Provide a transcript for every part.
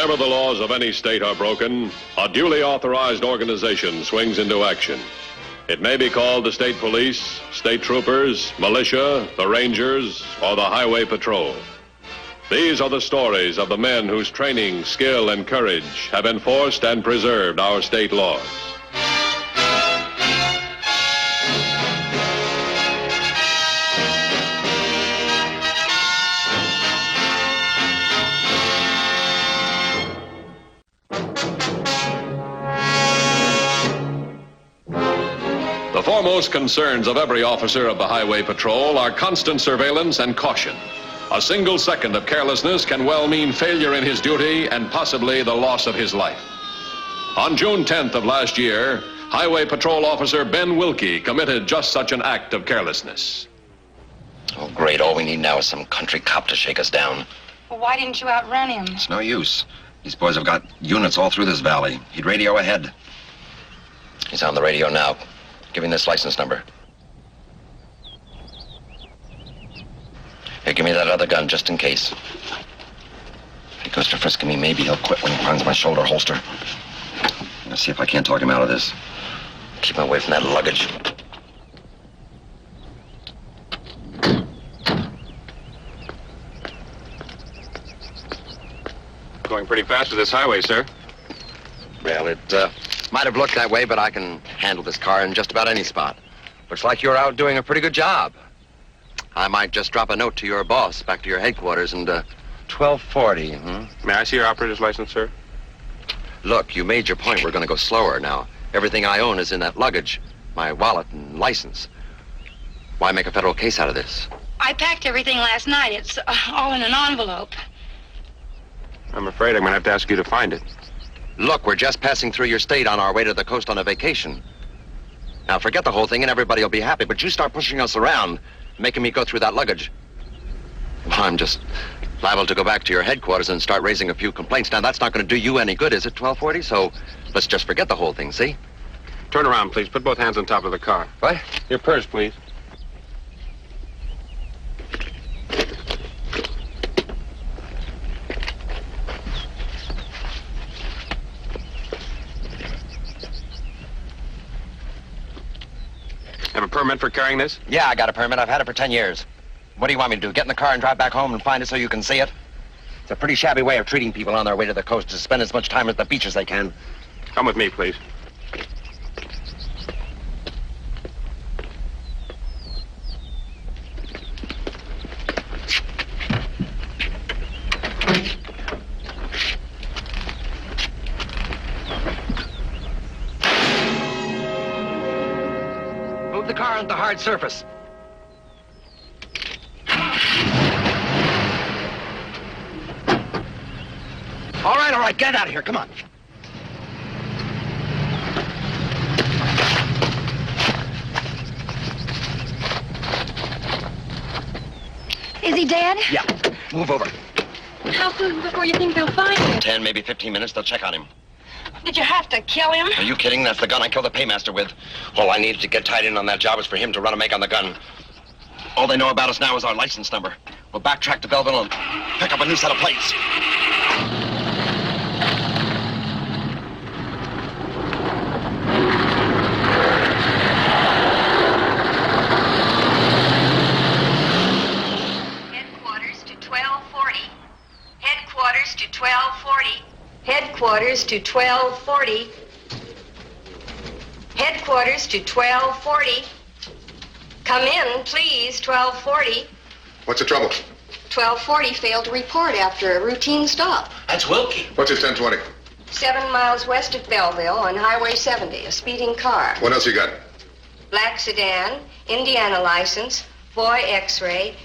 Whenever the laws of any state are broken, a duly authorized organization swings into action. It may be called the state police, state troopers, militia, the rangers, or the highway patrol. These are the stories of the men whose training, skill, and courage have enforced and preserved our state laws. The foremost concerns of every officer of the Highway Patrol are constant surveillance and caution. A single second of carelessness can well mean failure in his duty and possibly the loss of his life. On June 10th of last year, Highway Patrol Officer Ben Wilkie committed just such an act of carelessness. Oh, great. All we need now is some country cop to shake us down. Well, why didn't you outrun him? It's no use. These boys have got units all through this valley. He'd radio ahead. He's on the radio now. Give him this license number. Here, give me that other gun, just in case. If he goes to frisking me, maybe he'll quit when he finds my shoulder holster. Let's see if I can't talk him out of this. Keep him away from that luggage. Going pretty fast with this highway, sir. Well, it might have looked that way, but I can handle this car in just about any spot. Looks like you're out doing a pretty good job. I might just drop a note to your boss back to your headquarters and 1240, May I see your operator's license, sir? Look, you made your point. We're going to go slower now. Everything I own is in that luggage. My wallet and license. Why make a federal case out of this? I packed everything last night. It's all in an envelope. I'm afraid I'm going to have to ask you to find it. Look, we're just passing through your state on our way to the coast on a vacation. Now, forget the whole thing and everybody will be happy, but you start pushing us around, making me go through that luggage. Well, I'm just liable to go back to your headquarters and start raising a few complaints. Now, that's not going to do you any good, is it, 1240? So let's just forget the whole thing, see? Turn around, please. Put both hands on top of the car. What? Your purse, please. Have a permit for carrying this? Yeah, I got a permit. I've had it for 10 years. What do you want me to do? Get in the car and drive back home and find it so you can see it? It's a pretty shabby way of treating people on their way to the coast, to spend as much time at the beach as they can. Come with me, please. Move the car onto the hard surface. All right, get out of here, come on. Is he dead? Yeah, move over. How soon before you think they'll find him? 10, maybe 15 minutes, they'll check on him. Did you have to kill him? Are you kidding? That's the gun I killed the paymaster with. All I needed to get tied in on that job was for him to run a make on the gun. All they know about us now is our license number. We'll backtrack to Belleville and pick up a new set of plates. Headquarters to 1240. Headquarters to 1240. Come in, please, 1240. What's the trouble? 1240 failed to report after a routine stop. That's Wilkie. What's his 1020? 7 miles west of Belleville on Highway 70, a speeding car. What else you got? Black sedan, Indiana license, boy x-ray,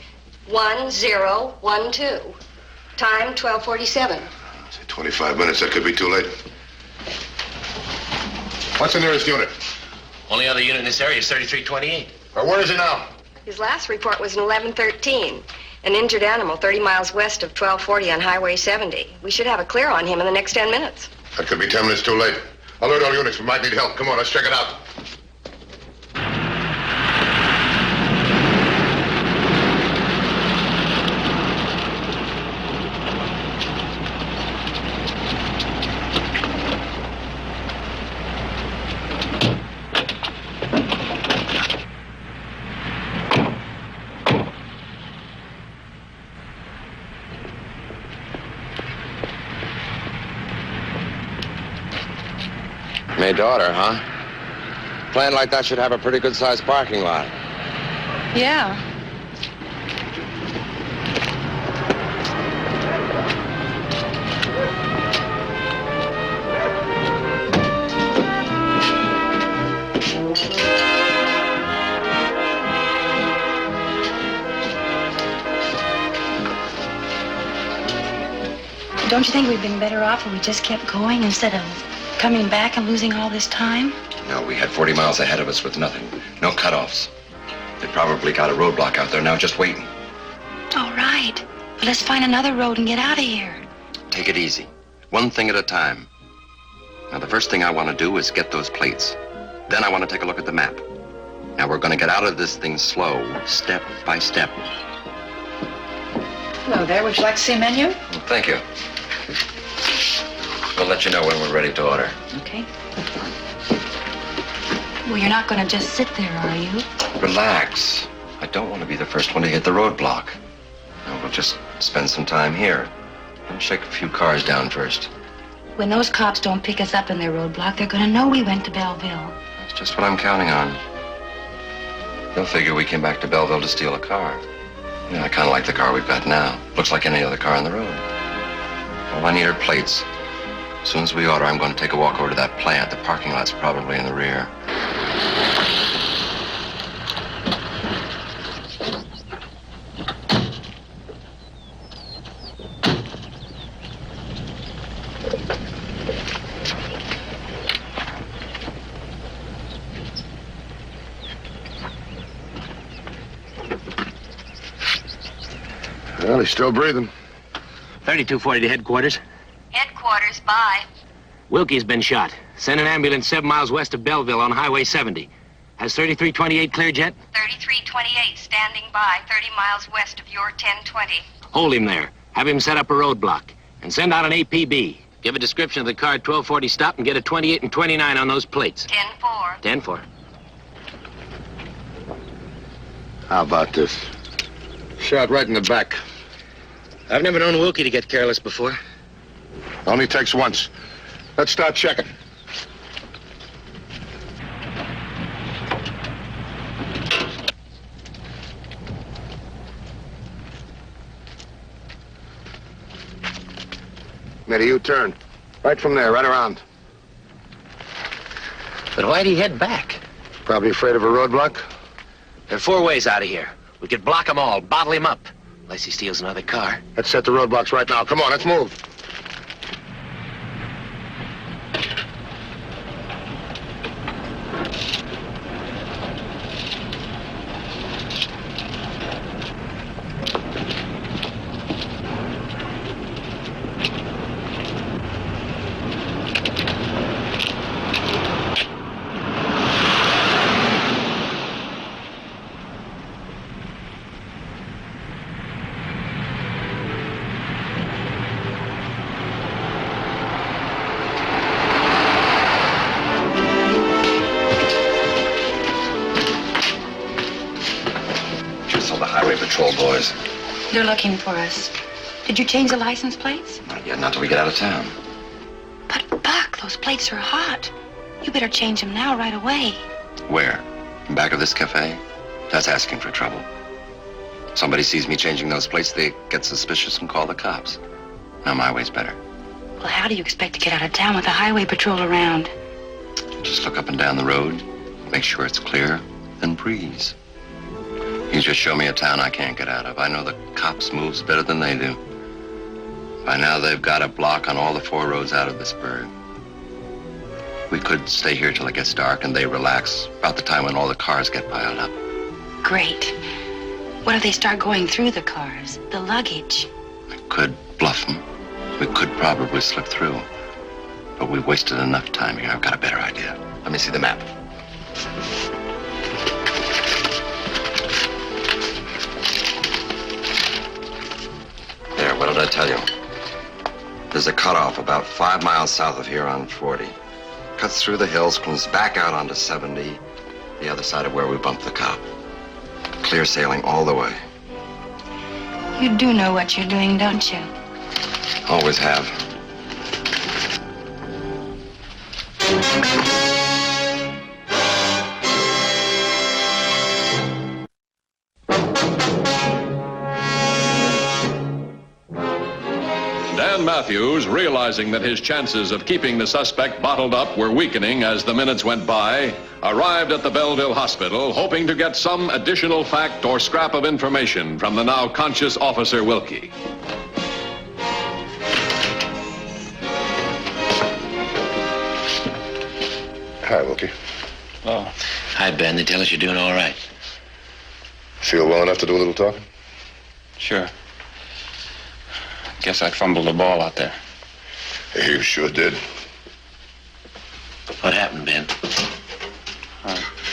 1012. Time 1247. 25 minutes, that could be too late. What's the nearest unit? Only other unit in this area is 3328. Where is he now? His last report was in 1113. An injured animal 30 miles west of 1240 on Highway 70. We should have a clear on him in the next 10 minutes. That could be 10 minutes too late. Alert all units. We might need help. Come on, let's check it out. May daughter, huh? Plan like that should have a pretty good-sized parking lot. Yeah. Don't you think we'd been better off if we just kept going instead of coming back and losing all this time? No, we had 40 miles ahead of us with nothing. No cutoffs. They probably got a roadblock out there now just waiting. All right. Well, let's find another road and get out of here. Take it easy. One thing at a time. Now, the first thing I want to do is get those plates. Then I want to take a look at the map. Now, we're going to get out of this thing slow, step by step. Hello there. Would you like to see a menu? Well, thank you. We'll let you know when we're ready to order. Okay. Well, you're not going to just sit there, are you? Relax. I don't want to be the first one to hit the roadblock. No, we'll just spend some time here and shake a few cars down first. When those cops don't pick us up in their roadblock, they're going to know we went to Belleville. That's just what I'm counting on. They'll figure we came back to Belleville to steal a car. Yeah, I kind of like the car we've got now. Looks like any other car on the road. All I need are plates. As soon as we order, I'm going to take a walk over to that plant. The parking lot's probably in the rear. Well, he's still breathing. 3240 to headquarters. Headquarters, bye. Wilkie's been shot. Send an ambulance 7 miles west of Belleville on Highway 70. Has 3328 cleared yet? 3328, standing by, 30 miles west of your 1020. Hold him there. Have him set up a roadblock. And send out an APB. Give a description of the car at 1240 stop and get a 28 and 29 on those plates. 10-4. 10-4. How about this? Shot right in the back. I've never known Wilkie to get careless before. Only takes once. Let's start checking. Made a U-turn. Right from there, right around. But why'd he head back? Probably afraid of a roadblock. There are 4 ways out of here. We could block them all, bottle him up. Unless he steals another car. Let's set the roadblocks right now. Come on, let's move. Patrol boys. They're looking for us. Did you change the license plates? Not yet, not till we get out of town. But, Buck, those plates are hot. You better change them now, right away. Where? In back of this cafe? That's asking for trouble. Somebody sees me changing those plates, they get suspicious and call the cops. Now my way's better. Well, how do you expect to get out of town with a highway patrol around? Just look up and down the road, make sure it's clear, then breeze. You just show me a town I can't get out of. I know the cops' moves better than they do. By now, they've got a block on all the 4 roads out of this burg. We could stay here till it gets dark and they relax, about the time when all the cars get piled up. Great. What if they start going through the cars, the luggage? We could bluff them. We could probably slip through. But we've wasted enough time here. I've got a better idea. Let me see the map. There, what did I tell you? There's a cutoff about 5 miles south of here on 40. Cuts through the hills, comes back out onto 70, the other side of where we bumped the cop. Clear sailing all the way. You do know what you're doing, don't you? Dan Matthews, realizing that his chances of keeping the suspect bottled up were weakening as the minutes went by, arrived at the Belleville hospital hoping to get some additional fact or scrap of information from the now conscious Officer Wilkie. Hi, Wilkie. Oh. Hi, Ben. They tell us you're doing all right. Feel well enough to do a little talking? Sure. Guess I fumbled the ball out there. You sure did. What happened, Ben?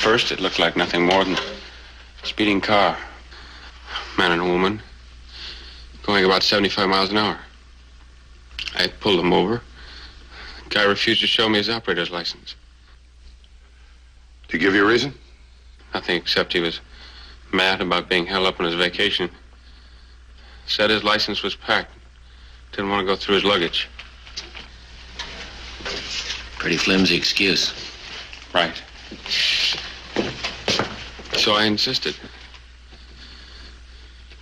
First, it looked like nothing more than a speeding car. Man and a woman. Going about 75 miles an hour. I pulled them over. The guy refused to show me his operator's license. Did he give you a reason? Nothing except he was mad about being held up on his vacation. Said his license was packed. Didn't want to go through his luggage. Pretty flimsy excuse. Right. So I insisted.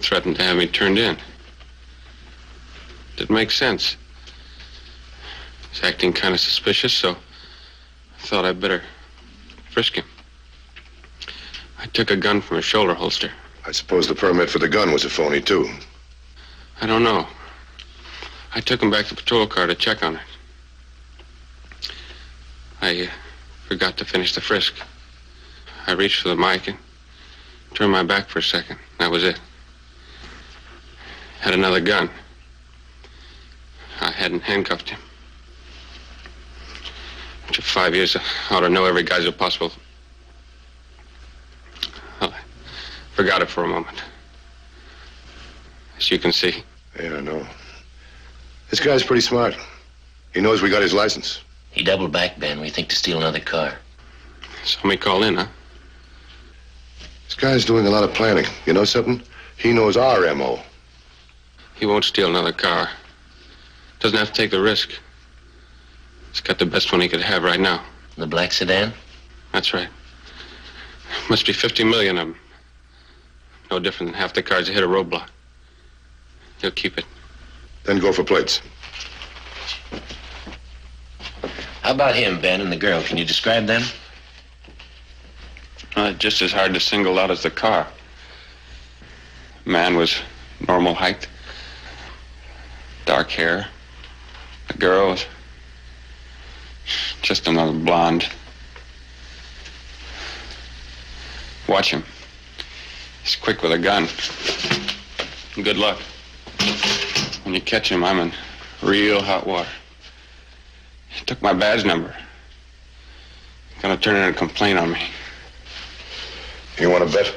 Threatened to have me turned in. Didn't make sense. He's acting kind of suspicious, so I thought I'd better frisk him. I took a gun from his shoulder holster. I suppose the permit for the gun was a phony, too. I don't know. I took him back to the patrol car to check on it. I forgot to finish the frisk. I reached for the mic and turned my back for a second. That was it. Had another gun. I hadn't handcuffed him. After 5 years, I ought to know every geyser possible. Well, I forgot it for a moment. As you can see. Yeah, I know. This guy's pretty smart. He knows we got his license. He doubled back, Ben. We think to steal another car. Saw me call in, huh? This guy's doing a lot of planning. You know something? He knows our M.O. He won't steal another car. Doesn't have to take the risk. He's got the best one he could have right now. The black sedan? That's right. Must be 50 million of them. No different than half the cars that hit a roadblock. He'll keep it. Then go for plates. How about him, Ben, and the girl? Can you describe them? Just as hard to single out as the car. Man was normal height. Dark hair. The girl was just another blonde. Watch him. He's quick with a gun. Good luck. When you catch him, I'm in real hot water. He took my badge number. Gonna turn in a complaint on me. You want to bet?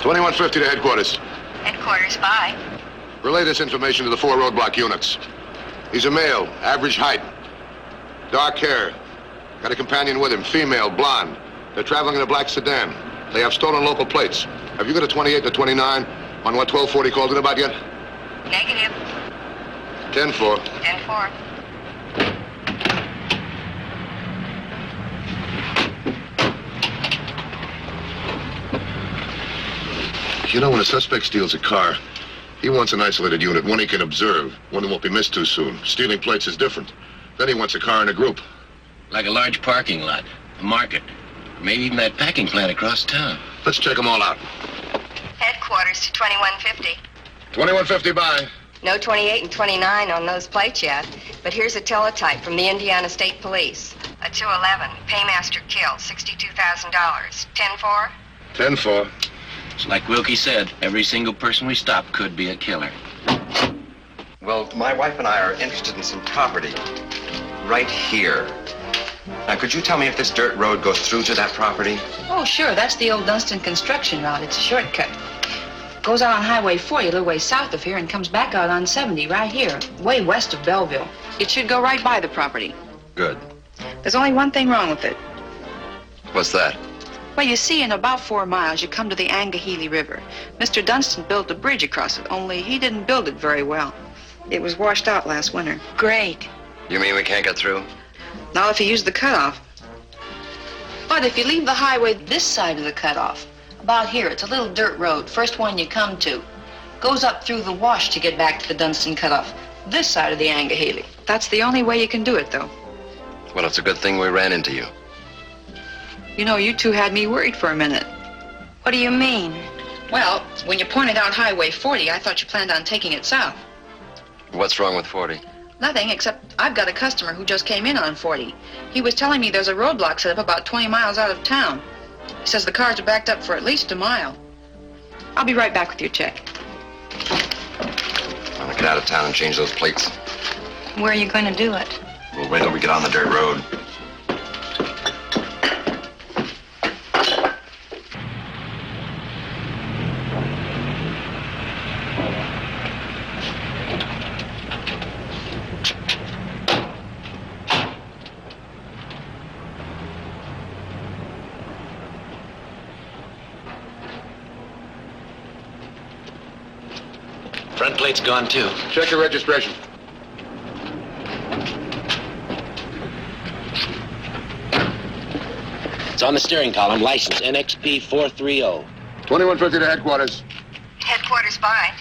$21.50 to headquarters. Headquarters, bye. Relay this information to the 4 roadblock units. He's a male, average height, dark hair. Got a companion with him, female, blonde. They're traveling in a black sedan. They have stolen local plates. Have you got a 28 to 29 on what 1240 called in about yet? Negative. 10-4. 10-4. You know, when a suspect steals a car, he wants an isolated unit, one he can observe, one that won't be missed too soon. Stealing plates is different. Then he wants a car in a group. Like a large parking lot, a market, or maybe even that packing plant across town. Let's check them all out. Headquarters to 2150. 2150, bye. No 28 and 29 on those plates yet, but here's a teletype from the Indiana State Police. A 211, paymaster killed, $62,000. 10-4? 10-4. It's like Wilkie said, every single person we stop could be a killer. Well, my wife and I are interested in some property right here. Now, could you tell me if this dirt road goes through to that property? Oh, sure. That's the old Dunston construction route. It's a shortcut. Goes out on Highway 40 a little way south of here and comes back out on 70 right here, way west of Belleville. It should go right by the property. Good. There's only one thing wrong with it. What's that? Well, you see, in about 4 miles, you come to the Angaheli River. Mr. Dunstan built a bridge across it, only he didn't build it very well. It was washed out last winter. Great. You mean we can't get through? Not if you use the cutoff. But if you leave the highway this side of the cutoff, about here, it's a little dirt road, first one you come to. Goes up through the wash to get back to the Dunstan cutoff, this side of the Angaheli. That's the only way you can do it, though. Well, it's a good thing we ran into you. You know, you two had me worried for a minute. What do you mean? Well, when you pointed out Highway 40, I thought you planned on taking it south. What's wrong with 40? Nothing, except I've got a customer who just came in on 40. He was telling me there's a roadblock set up about 20 miles out of town. He says the cars are backed up for at least a mile. I'll be right back with your check. I'm gonna get out of town and change those plates. Where are you going to do it? We'll wait till we get on the dirt road. Front plate's gone, too. Check your registration. It's on the steering column. License NXP 430. 2150 to headquarters. Headquarters by.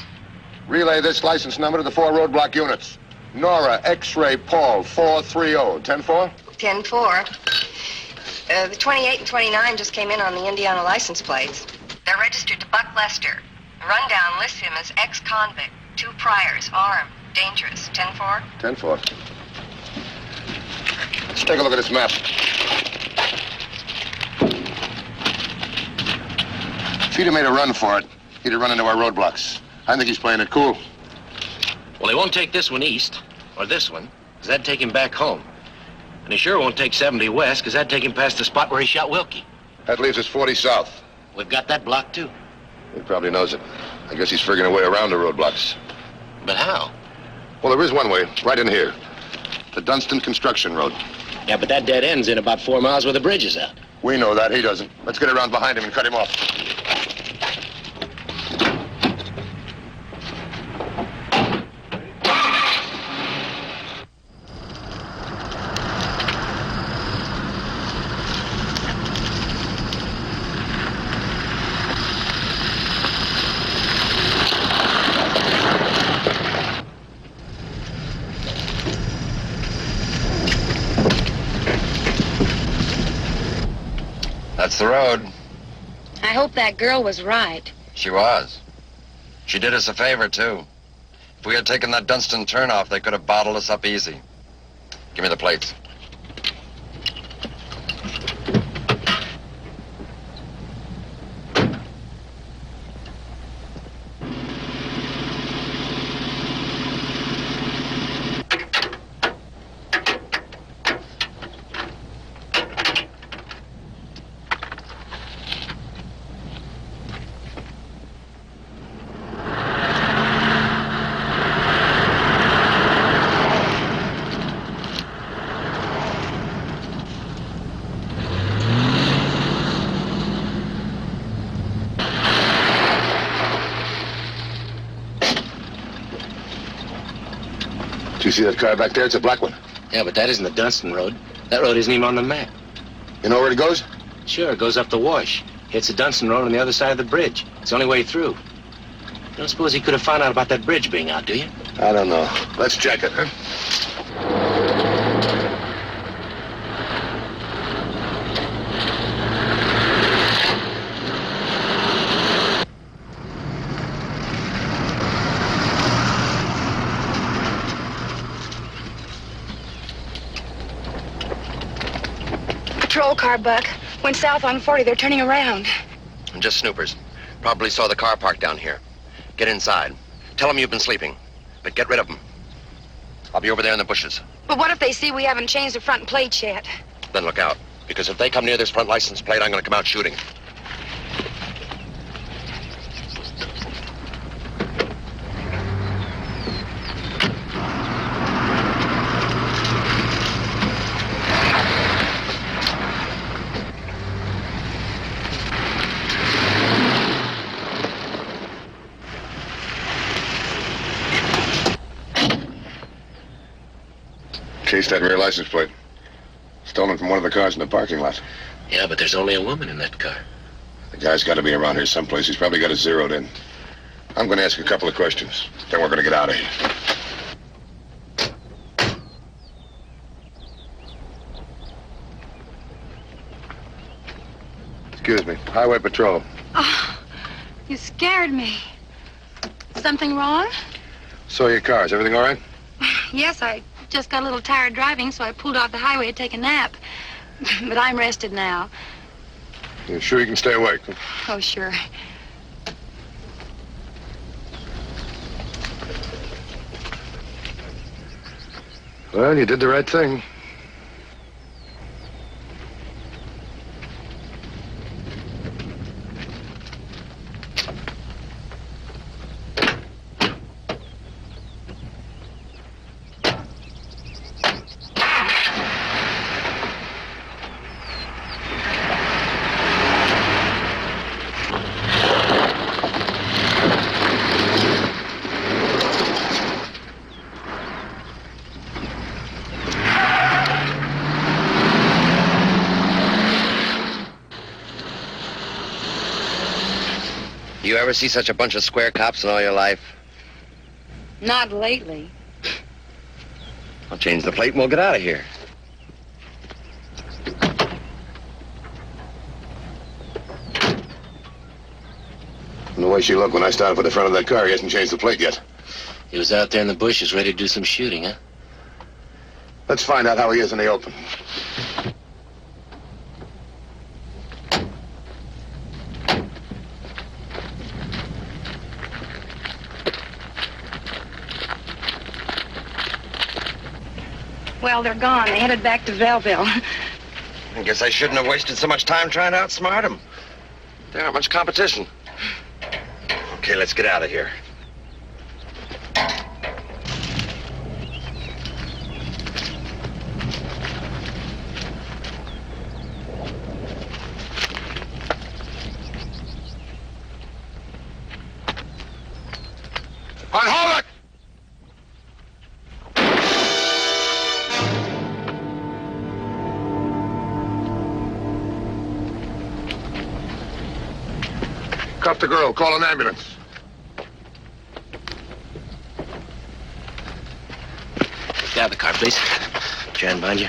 Relay this license number to the 4 roadblock units. Nora, X-ray, Paul, 430. 10-4? 10-4. The 28 and 29 just came in on the Indiana license plates. They're registered to Buck Lester. The rundown lists him as ex-convict. 2 priors, armed, dangerous. 10-4? 10-4. Let's take a look at this map. If he'd have made a run for it, he'd have run into our roadblocks. I think he's playing it cool. Well, he won't take this one east, or this one, because that'd take him back home. And he sure won't take 70 west, because that'd take him past the spot where he shot Wilkie. That leaves us 40 south. We've got that block, too. He probably knows it. I guess he's figuring a way around the roadblocks. But how? Well, there is one way, right in here. The Dunstan Construction Road. Yeah, but that dead end's in about 4 miles where the bridge is out. We know that, he doesn't. Let's get around behind him and cut him off. That's the road. I hope that girl was right. She was. She did us a favor, too. If we had taken that Dunstan turnoff, they could have bottled us up easy. Give me the plates. Do you see that car back there? It's a black one. Yeah, but that isn't the Dunstan Road. That road isn't even on the map. You know where it goes? Sure, it goes up the wash. Hits the Dunstan Road on the other side of the bridge. It's the only way through. You don't suppose he could have found out about that bridge being out, do you? I don't know. Let's check it, huh? Patrol car, Buck. Went south on 40. They're turning around. Just snoopers. Probably saw the car parked down here. Get inside. Tell them you've been sleeping. But get rid of them. I'll be over there in the bushes. But what if they see we haven't changed the front plates yet? Then look out. Because if they come near this front license plate, I'm going to come out shooting. case that rear license plate. Stolen from one of the cars in the parking lot. Yeah, but there's only a woman in that car. The guy's got to be around here someplace. He's probably got it zeroed in. I'm going to ask a couple of questions. Then we're going to get out of here. Excuse me. Highway Patrol. Oh, you scared me. Something wrong? Saw your car. Is everything all right? Yes, I just got a little tired driving, so I pulled off the highway to take a nap. But I'm rested now. You sure you can stay awake? Oh, sure. Well, you did the right thing. You ever see such a bunch of square cops in all your life? Not lately. I'll change the plate and we'll get out of here. From the way she looked when I started for the front of that car, he hasn't changed the plate yet. He was out there in the bushes ready to do some shooting, huh? Let's find out how he is in the open. Well, they're gone. They headed back to Belleville. I guess I shouldn't have wasted so much time trying to outsmart him. There aren't much competition. Okay, let's get out of here. Unhold it! Cuff the girl. Call an ambulance. Get out of the car, please. Jan, behind you.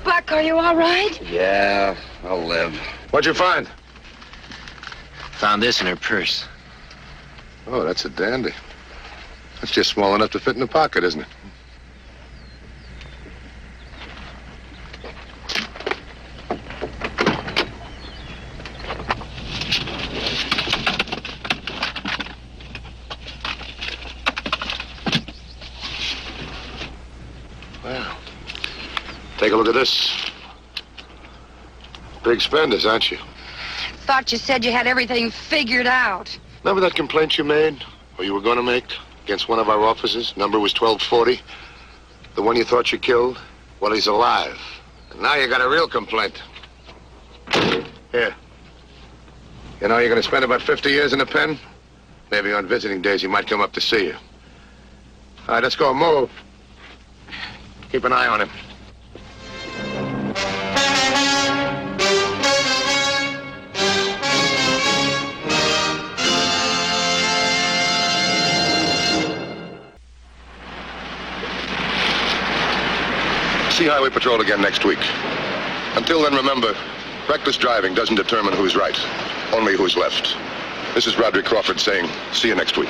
Buck, are you all right? Yeah, I'll live. What'd you find? Found this in her purse. Oh, that's a dandy. That's just small enough to fit in a pocket, isn't it? Well, take a look at this. Big spenders, aren't you? Thought you said you had everything figured out. Remember that complaint you made, or you were going to make, against one of our officers? Number was 1240. The one you thought you killed? Well, he's alive. And now you got a real complaint. Here. You know, you're going to spend about 50 years in the pen? Maybe on visiting days he might come up to see you. All right, let's go. Move. Keep an eye on him. See Highway Patrol again next week. Until then, remember, reckless driving doesn't determine who's right, only who's left. This is Roderick Crawford saying, see you next week.